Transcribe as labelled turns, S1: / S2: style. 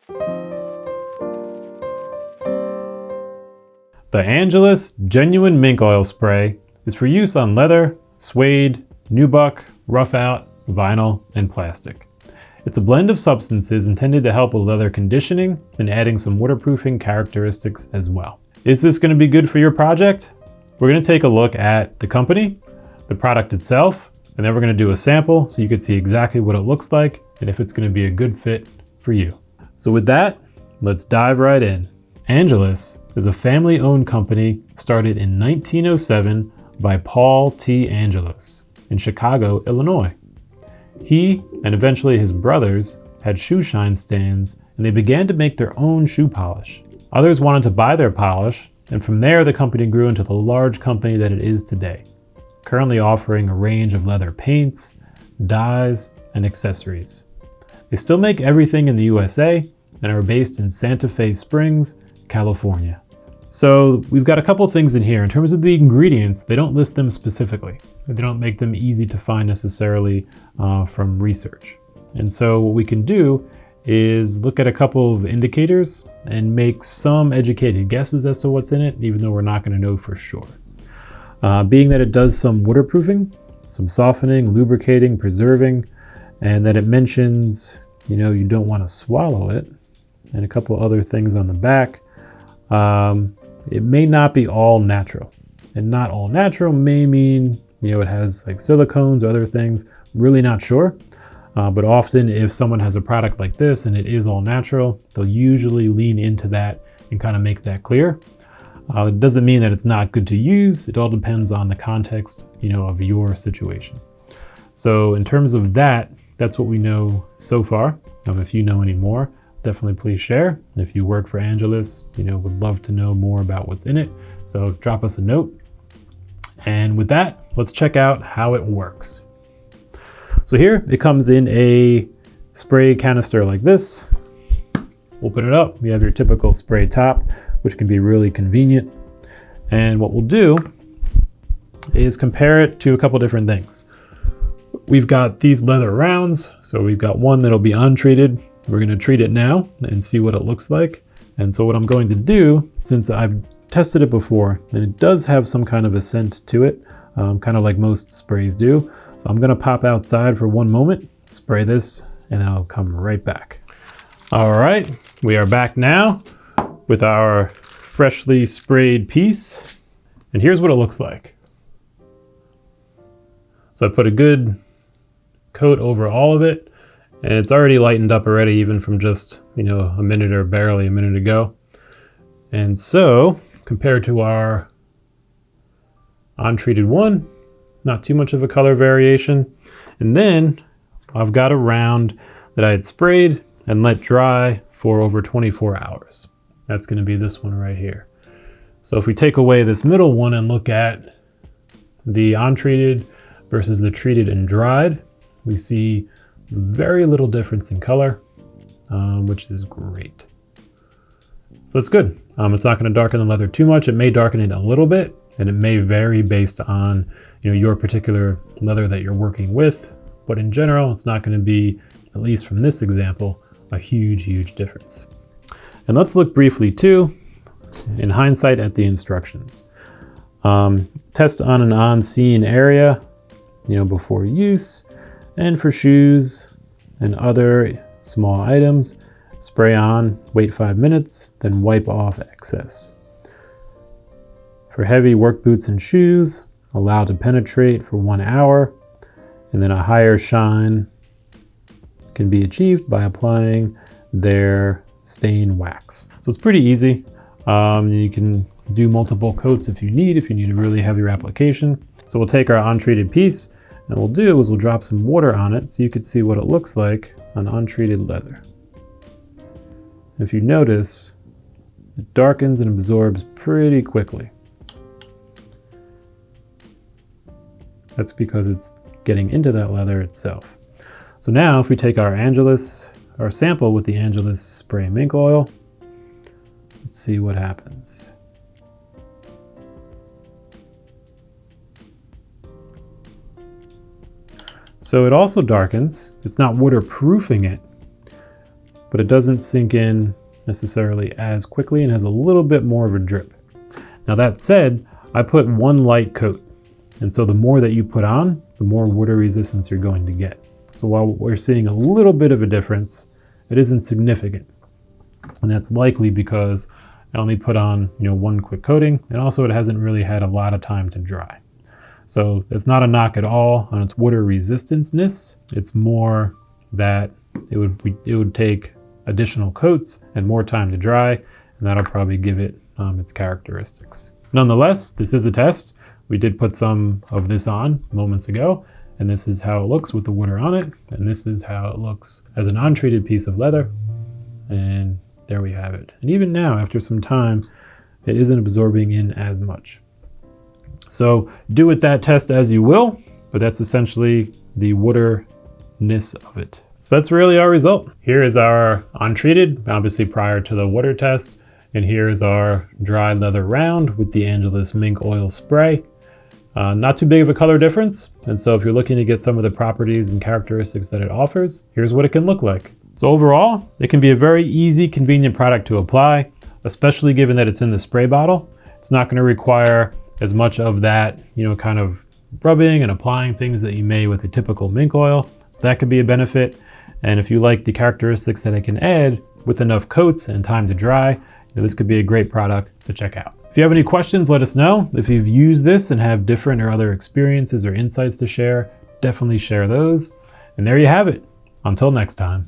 S1: The Angelus Genuine Mink Oil Spray is for use on leather, suede, nubuck, rough out, vinyl, and plastic. It's a blend of substances intended to help with leather conditioning and adding some waterproofing characteristics as well. Is this going to be good for your project? We're going to take a look at the company, the product itself, and then we're going to do a sample so you can see exactly what it looks like and if it's going to be a good fit for you. So with that, let's dive right in. Angelus is a family-owned company started in 1907 by Paul T. Angelus in Chicago, Illinois. He, and eventually his brothers, had shoe shine stands, and they began to make their own shoe polish. Others wanted to buy their polish, and from there the company grew into the large company that it is today, currently offering a range of leather paints, dyes, and accessories. They still make everything in the USA and are based in Santa Fe Springs, California. So we've got a couple things in here. In terms of the ingredients, they don't list them specifically. They don't make them easy to find necessarily from research. And so what we can do is look at a couple of indicators and make some educated guesses as to what's in it, even though we're not going to know for sure. Being that it does some waterproofing, some softening, lubricating, preserving, and that it mentions, you don't want to swallow it, and a couple other things on the back. It may not be all natural, and not all natural may mean, it has like silicones or other things. Really not sure. But often if someone has a product like this and it is all natural, they'll usually lean into that and kind of make that clear. It doesn't mean that it's not good to use. It all depends on the context, of your situation. So in terms of that, that's what we know so far. If you know any more, definitely please share. And if you work for Angelus, would love to know more about what's in it. So drop us a note. And with that, let's check out how it works. So here it comes in a spray canister like this. Open it up. You have your typical spray top, which can be really convenient. And what we'll do is compare it to a couple different things. We've got these leather rounds. So we've got one that'll be untreated. We're going to treat it now and see what it looks like. And so what I'm going to do, since I've tested it before, and it does have some kind of a scent to it, kind of like most sprays do. So I'm going to pop outside for 1 moment, spray this, and then I'll come right back. All right, we are back now with our freshly sprayed piece. And here's what it looks like. So I put a good coat over all of it. And it's already lightened up already, even from just, a minute or barely a minute ago. And so, compared to our untreated one, not too much of a color variation. And then I've got a round that I had sprayed and let dry for over 24 hours. That's going to be this one right here. So if we take away this middle one and look at the untreated versus the treated and dried, we see very little difference in color, which is great. So that's good. It's not going to darken the leather too much. It may darken it a little bit, and it may vary based on your particular leather that you're working with. But in general, it's not going to be, at least from this example, a huge difference. And let's look briefly too, in hindsight, at the instructions. Test on an on-scene area, before use. And for shoes and other small items, spray on, wait 5 minutes, then wipe off excess. For heavy work boots and shoes, allow to penetrate for 1 hour, and then a higher shine can be achieved by applying their stain wax. So it's pretty easy. You can do multiple coats if you need a really heavy application. So we'll take our untreated piece, and what we'll do is we'll drop some water on it so you can see what it looks like on untreated leather. If you notice, it darkens and absorbs pretty quickly. That's because it's getting into that leather itself. So now if we take our sample with the Angelus spray mink oil, let's see what happens. So it also darkens. It's not waterproofing it, but it doesn't sink in necessarily as quickly and has a little bit more of a drip. Now that said, I put one light coat, and so the more that you put on, the more water resistance you're going to get. So while we're seeing a little bit of a difference, it isn't significant. And that's likely because I only put on, one quick coating, and also it hasn't really had a lot of time to dry. So it's not a knock at all on its water resistanceness. It's more that it would take additional coats and more time to dry, and that'll probably give it its characteristics. Nonetheless, this is a test. We did put some of this on moments ago, and this is how it looks with the water on it, and this is how it looks as an untreated piece of leather, and there we have it. And even now, after some time, it isn't absorbing in as much. So do with that test as you will, but that's essentially the waterness of it. So that's really our result. Here is our untreated, obviously prior to the water test, and here is our dry leather round with the Angelus Mink oil spray. Not too big of a color difference, and so if you're looking to get some of the properties and characteristics that it offers, here's what it can look like. So overall, it can be a very easy, convenient product to apply, especially given that it's in the spray bottle. It's not going to require as much of that, kind of rubbing and applying things that you may with a typical mink oil. So that could be a benefit. And if you like the characteristics that it can add with enough coats and time to dry, this could be a great product to check out. If you have any questions, let us know. If you've used this and have different or other experiences or insights to share, definitely share those. And there you have it. Until next time.